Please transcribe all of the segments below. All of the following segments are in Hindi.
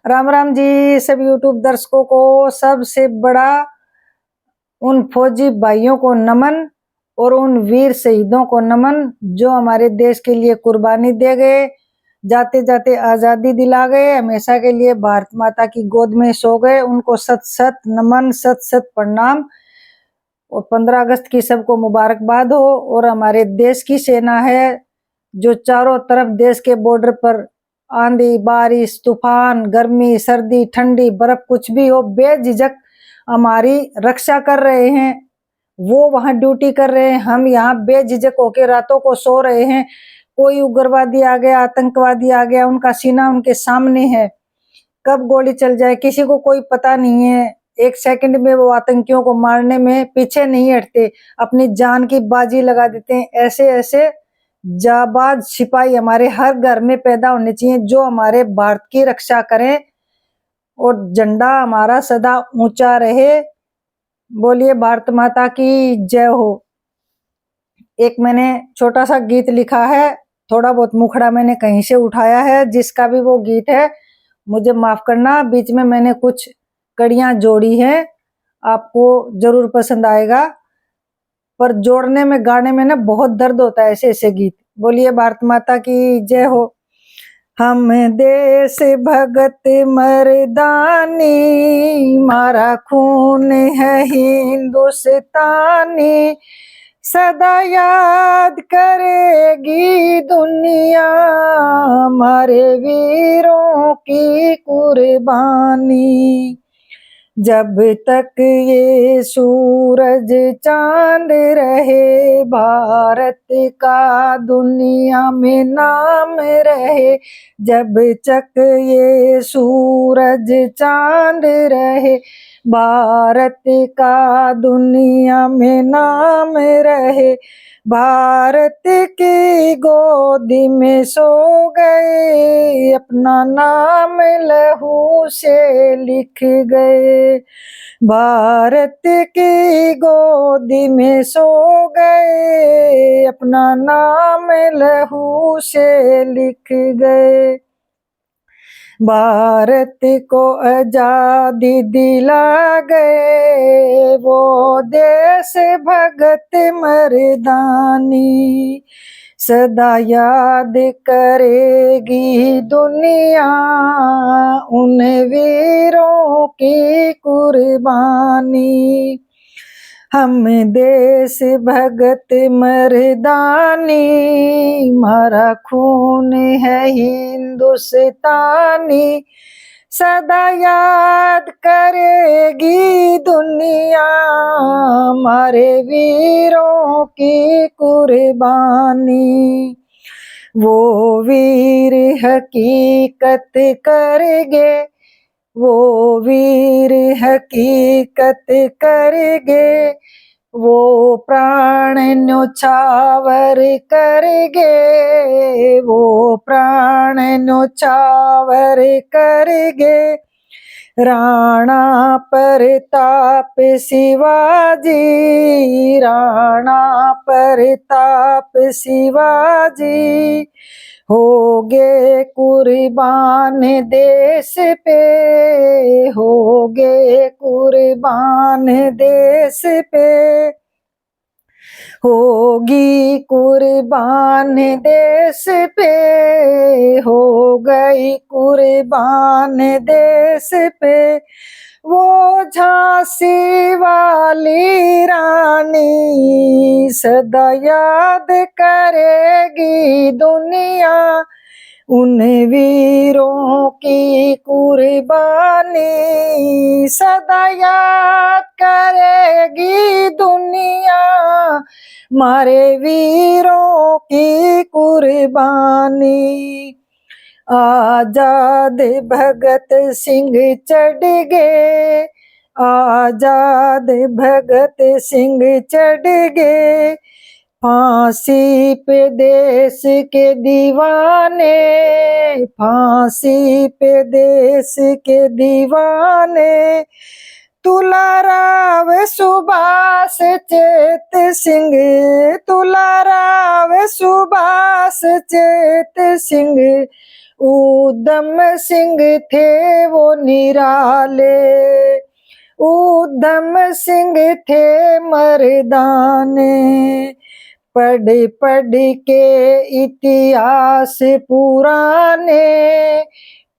राम राम जी सब यूट्यूब दर्शकों को। सबसे बड़ा उन फौजी भाइयों को नमन और उन वीर शहीदों को नमन जो हमारे देश के लिए कुर्बानी दे गए, जाते जाते आजादी दिला गए, हमेशा के लिए भारत माता की गोद में सो गए। उनको सत सत नमन, सत सत प्रणाम। और 15 अगस्त की सबको मुबारकबाद हो। और हमारे देश की सेना है जो चारों तरफ देश के बॉर्डर पर आंधी बारिश तूफान गर्मी सर्दी ठंडी बर्फ कुछ भी हो बेझिझक हमारी रक्षा कर रहे हैं। वो वहां ड्यूटी कर रहे हैं, हम यहाँ बेझिझक होके रातों को सो रहे हैं। कोई उग्रवादी आ गया, आतंकवादी आ गया, उनका सीना उनके सामने है, कब गोली चल जाए किसी को कोई पता नहीं है। एक सेकंड में वो आतंकियों को मारने में पीछे नहीं हटते, अपनी जान की बाजी लगा देते हैं। ऐसे ऐसे जाबाज सिपाही हमारे हर घर में पैदा होने चाहिए जो हमारे भारत की रक्षा करें और झंडा हमारा सदा ऊंचा रहे। बोलिए भारत माता की जय हो। एक मैंने छोटा सा गीत लिखा है, थोड़ा बहुत मुखड़ा मैंने कहीं से उठाया है, जिसका भी वो गीत है मुझे माफ करना, बीच में मैंने कुछ कड़ियां जोड़ी हैं, आपको जरूर पसंद आएगा। पर जोड़ने में गाने में ना बहुत दर्द होता है ऐसे ऐसे गीत। बोलिए भारत माता की जय हो। हम देश भगत मर्दानी, मारा खून है हिंदुस्तानी, सदा याद करेगी दुनिया हमारे वीरों की कुर्बानी। जब तक ये सूरज चांद रहे, भारत का दुनिया में नाम रहे। जब तक ये सूरज चांद रहे, भारत का दुनिया में नाम रहे। भारत की गोदी में सो गए, अपना नाम लहू से लिख गए। भारत की गोदी में सो गए, अपना नाम लहू से लिख गए। भारत को आजादी दिला गए वो देश भगत मर्दानी, सदा याद करेगी दुनिया उन वीरों की कुर्बानी। हम देश भगत मर्दानी, मारा खून है हिंदुस्तानी, सदा याद करेगी दुनिया हमारे वीरों की कुर्बानी। वो वीर हकीकत करगे, वो वीर हकीकत करगे, वो प्राण न्योछावर करगे, वो प्राण न्योछावर करगे। राणा प्रताप शिवाजी, राणा प्रताप शिवाजी, होगे कुर्बान देश पे, होगे कुर्बान देश पे, होगी कुर्बान देश पे, हो गई कुर्बान देश पे। वो झांसी वाली रानी, सदा याद करेगी दुनिया उन वीरों की कुर्बानी, सदा याद करेगी दुनिया मारे वीरों की कुर्बानी। आजाद भगत सिंह चढ़ गए, आजाद भगत सिंह चढ़ गए, फांसी पे देश के दीवाने, फांसी पे देश के दीवाने। तुलाराव सुभाष चेत सिंह, तुलाराव सुभाष चेत सिंह, ऊधम सिंह थे वो निराले, ऊधम सिंह थे मर्दाने, पढ़ पढ़ के इतिहास पुराने,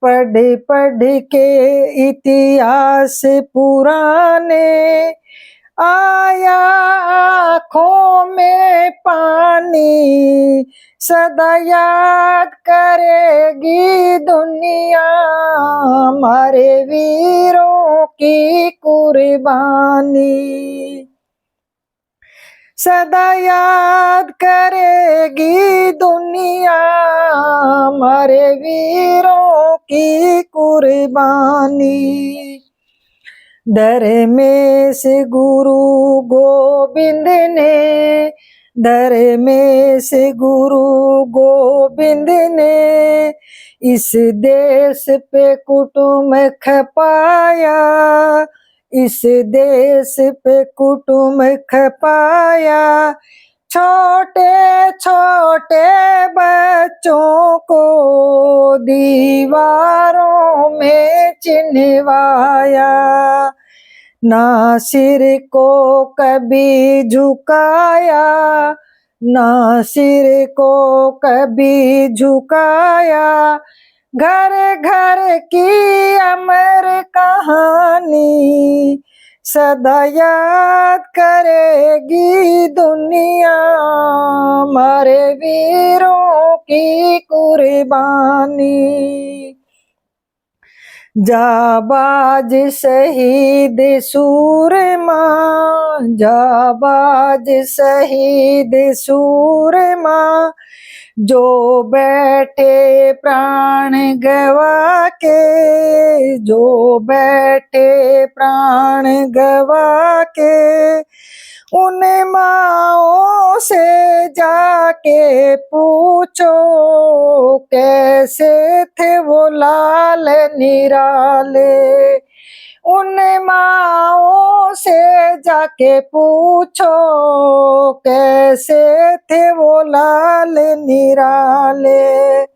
पढ़ पढ़ के इतिहास पुराने, आया आँखों में पानी, सदा याद करेगी दुनिया हमारे वीरों की कुर्बानी, सदा याद करेगी दुनिया हमारे वीरों की कुर्बानी। धर्मेश गुरु गोविंद ने, धर्मेश गुरु गोविंद ने इस देश पे कुटुंब खपाया, इस देश पे कुटुंब खपाया, छोटे छोटे बच्चों को दीवारों में चिन्हवाया, ना सिर को कभी झुकाया, ना सिर को कभी झुकाया, घर घर की अमर कहानी सदा याद करेगी दुनिया हमारे वीरों की कुर्बानी। जाबाज शहीद सूरमा, जाबाज शहीद सूरमा, जो बैठे प्राण गवा के, जो बैठे प्राण गवा के, उन माओ से जाके पूछो कैसे थे वो लाल निराले, उन माओ से जाके पूछो कैसे थे वो लाल निराले।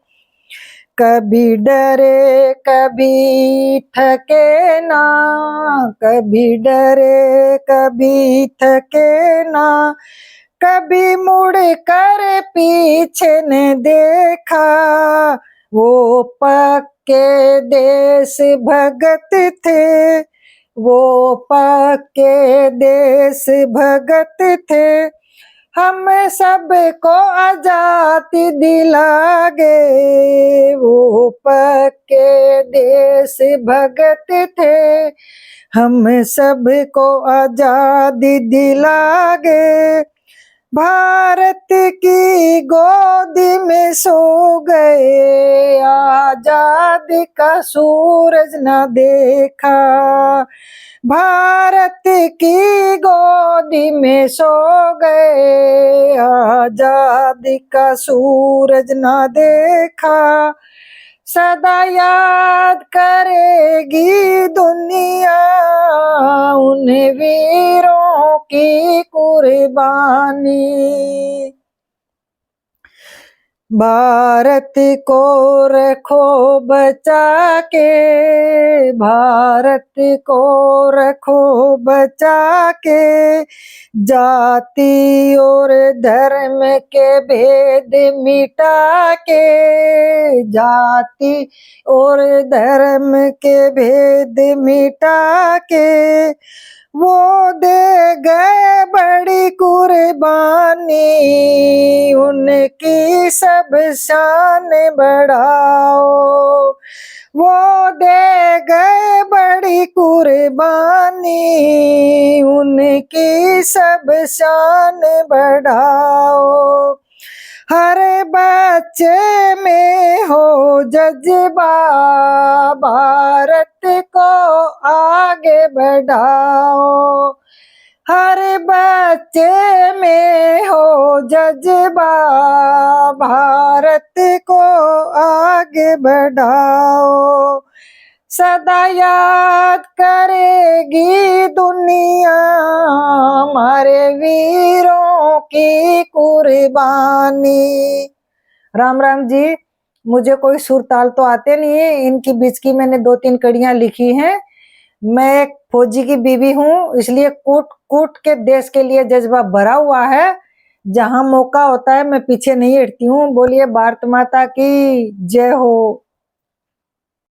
कभी डरे कभी थके ना, कभी डरे कभी थके ना, कभी मुड़ कर पीछे न देखा, वो पक्के देश भगत थे, वो पक्के देश भगत थे, हम सबको आजादी दिला गए, वो पक्के देश भगत थे, हम सबको आजादी दिला गए, भारत की गोदी में सो गए, आजादी का सूरज न देखा, भारत की गोदी में सो गए, आजादी का सूरज न देखा, सदा याद करेगी दुनिया उन वीरों की कुर्बानी। भारत को रखो बचा के, भारत को रखो बचा के, जाति और धर्म के भेद मिटा के, जाति और धर्म के भेद मिटा के, वो दे गए बड़ी कुर्बानी, उनकी सब शान बढ़ाओ, वो दे गए बड़ी कुर्बानी, उनकी सब शान बढ़ाओ, हर बच्चे में हो जज्बा, भारत को आगे बढ़ाओ, हर बच्चे में हो जज्बा, भारत को आगे बढ़ाओ, सदा याद करेगी दुनिया हमारे वीरों की कुर्बानी। राम राम जी। मुझे कोई सुर ताल तो आते नहीं है, इनकी बीच की मैंने 2-3 कड़ियां लिखी हैं। मैं एक फौजी की बीवी हूँ, इसलिए कूट कूट के देश के लिए जज्बा भरा हुआ है। जहां मौका होता है मैं पीछे नहीं हटती हूँ। बोलिए भारत माता की जय हो।